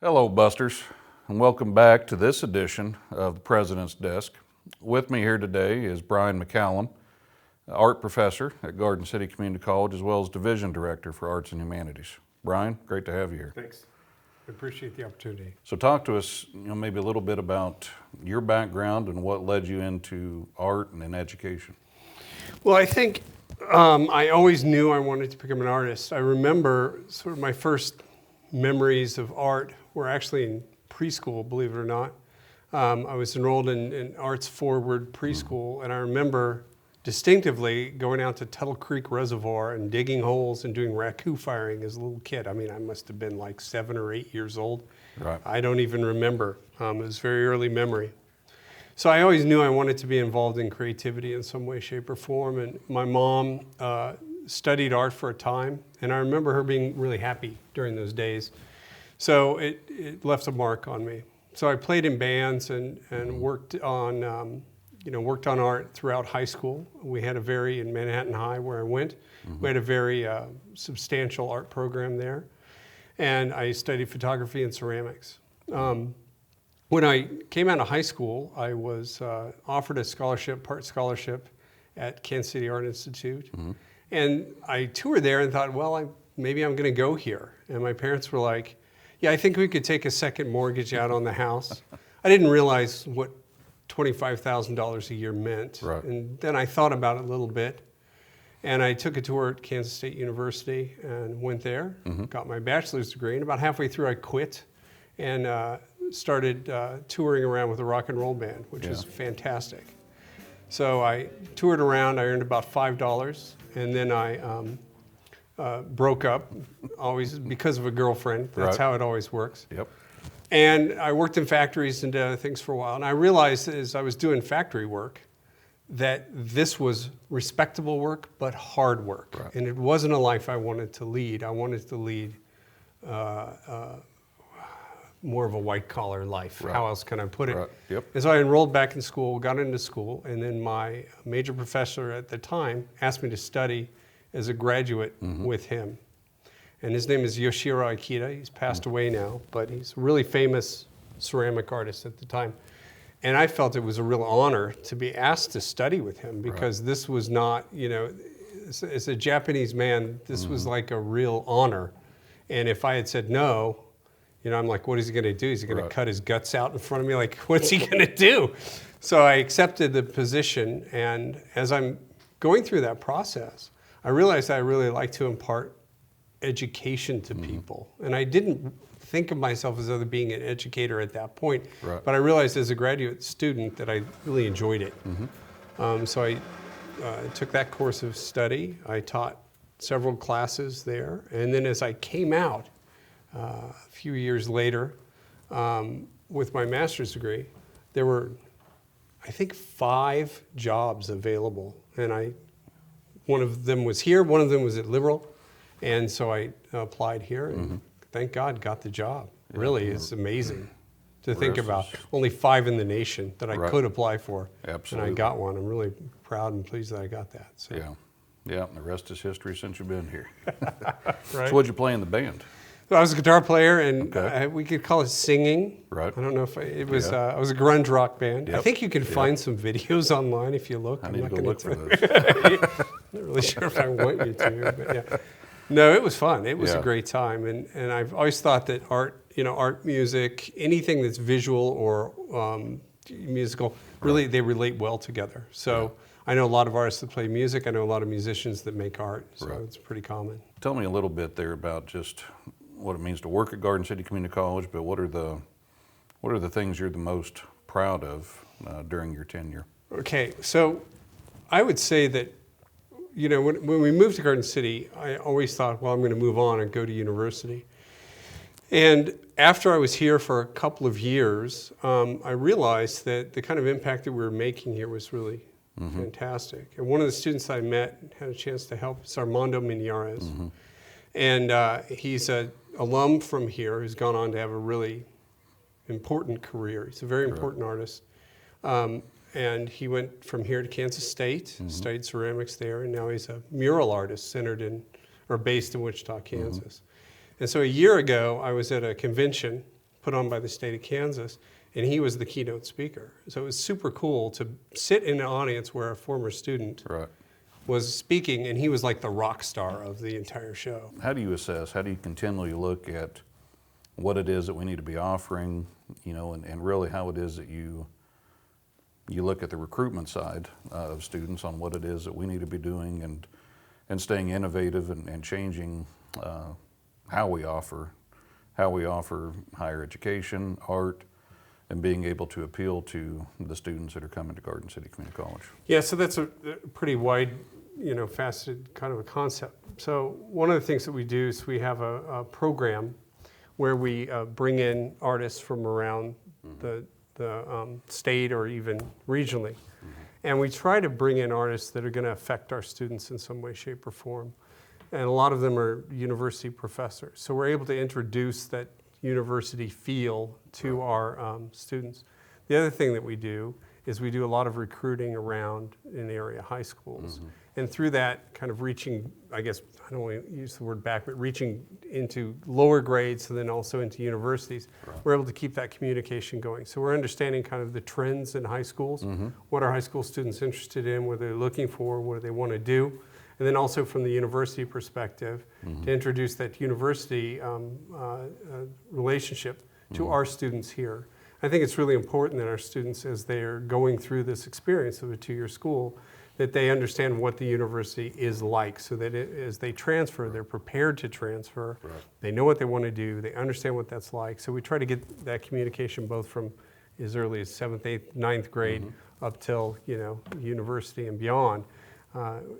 Hello, Busters, and welcome back to this edition of the President's Desk. With me here today is Brian McCallum, art professor at Garden City Community College, as well as Division Director for Arts and Humanities. Brian, great to have you here. Thanks. I appreciate the opportunity. So talk to us, maybe a little bit about your background and what led you into art and in education. Well, I think I always knew I wanted to become an artist. I remember sort of my first memories of art were actually in preschool, believe it or not. I was enrolled in Arts Forward preschool, and I remember distinctively going out to Tuttle Creek Reservoir and digging holes and doing raccoon firing as a little kid. I mean, I must have been like 7 or 8 years old. Right. I don't even remember. It was very early memory. So I always knew I wanted to be involved in creativity in some way, shape, or form. And my mom studied art for a time, and I remember her being really happy during those days. So it left a mark on me. So I played in bands and worked on art throughout high school. We had in Manhattan High where I went, we had a very substantial art program there. And I studied photography and ceramics. When I came out of high school, I was offered a scholarship, part scholarship at Kansas City Art Institute. And I toured there and thought, well, maybe I'm gonna go here. And my parents were like, yeah, I think we could take a second mortgage out on the house. I didn't realize what $25,000 a year meant. Right. And then I thought about it a little bit. And I took a tour at Kansas State University and went there, got my bachelor's degree. And about halfway through, I quit and started touring around with a rock and roll band, which was fantastic. So I toured around, I earned about $5, and then I broke up, always because of a girlfriend. That's how it always works. Yep. And I worked in factories and did other things for a while. And I realized as I was doing factory work that this was respectable work, but hard work. Right. And it wasn't a life I wanted to lead. I wanted to lead more of a white-collar life. Right. How else can I put it? Right. Yep. And so I enrolled back in school, got into school, and then my major professor at the time asked me to study as a graduate with him. And his name is Yoshiro Ikeda. He's passed away now, but he's a really famous ceramic artist at the time. And I felt it was a real honor to be asked to study with him because this was not, as a Japanese man, this was like a real honor. And if I had said no, I'm like, what is he gonna do? Is he gonna cut his guts out in front of me? Like, what's he gonna do? So I accepted the position, and as I'm going through that process, I realized I really like to impart education to people. And I didn't think of myself as either being an educator at that point, but I realized as a graduate student that I really enjoyed it. So I took that course of study. I taught several classes there. And then as I came out a few years later with my master's degree, there were, I think, 5 jobs available. And one of them was here, one of them was at Liberal. And so I applied here and thank God got the job. Really, it's amazing to think about. Only 5 in the nation that I could apply for. Absolutely. And I got one. I'm really proud and pleased that I got that. So. Yeah, and the rest is history since you've been here. Right. So what'd you play in the band? So I was a guitar player, and we could call it singing. Right. I don't know if it was. I was a grunge rock band. I think you can find some videos online if you look. I need to go look for those. Not really sure if I want you to, but yeah. No, it was fun. It was a great time, and I've always thought that art, art, music, anything that's visual or musical, really they relate well together. So I know a lot of artists that play music. I know a lot of musicians that make art. So it's pretty common. Tell me a little bit there about just what it means to work at Garden City Community College, but what are the things you're the most proud of during your tenure? Okay, so I would say that, when we moved to Garden City, I always thought, well, I'm going to move on and go to university. And after I was here for a couple of years, I realized that the kind of impact that we were making here was really fantastic. And one of the students I met, had a chance to help, is Armando Minares. And he's an alum from here who's gone on to have a really important career. He's a very important artist. And he went from here to Kansas State, studied ceramics there, and now he's a mural artist based in Wichita, Kansas. And so a year ago, I was at a convention put on by the state of Kansas, and he was the keynote speaker. So it was super cool to sit in an audience where a former student was speaking, and he was like the rock star of the entire show. How do you assess, how do you continually look at what it is that we need to be offering, you know, and really how it is that you look at the recruitment side of students on what it is that we need to be doing and staying innovative and changing how we offer higher education, art, and being able to appeal to the students that are coming to Garden City Community College? Yeah, so that's a pretty wide, faceted kind of a concept. So one of the things that we do is we have a program where we bring in artists from around the state or even regionally. And we try to bring in artists that are going to affect our students in some way, shape, or form. And a lot of them are university professors. So we're able to introduce that university feel to our students. The other thing that we do is we do a lot of recruiting around in the area high schools. And through that, kind of reaching, I guess, I don't want to use the word back, but reaching into lower grades and then also into universities, we're able to keep that communication going. So we're understanding kind of the trends in high schools, what are high school students interested in, what they're looking for, what do they want to do. And then also from the university perspective, to introduce that university relationship to our students here. I think it's really important that our students, as they're going through this experience of a two-year school, that they understand what the university is like, so that as they transfer, they're prepared to transfer. They know what they want to do. They understand what that's like. So we try to get that communication both from as early as 7th, 8th, 9th grade up till university and beyond,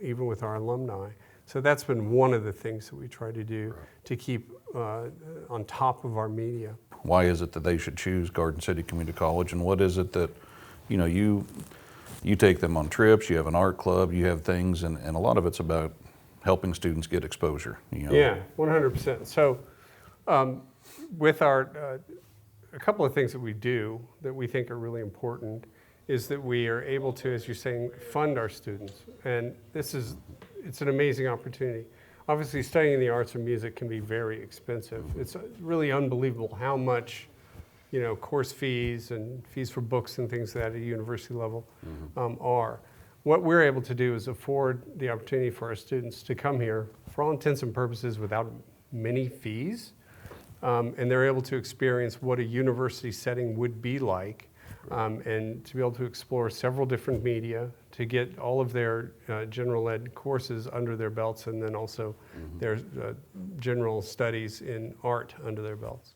even with our alumni. So that's been one of the things that we try to do to keep on top of our media. Why is it that they should choose Garden City Community College, and what is it that, you take them on trips, you have an art club, you have things, and a lot of it's about helping students get exposure. Yeah, 100%. So with our, a couple of things that we do that we think are really important is that we are able to, as you're saying, fund our students. And it's an amazing opportunity. Obviously, studying the arts and music can be very expensive. It's really unbelievable how much, course fees and fees for books and things at a university level are. What we're able to do is afford the opportunity for our students to come here, for all intents and purposes, without many fees. And they're able to experience what a university setting would be like, and to be able to explore several different media, to get all of their general ed courses under their belts, and then also their general studies in art under their belts.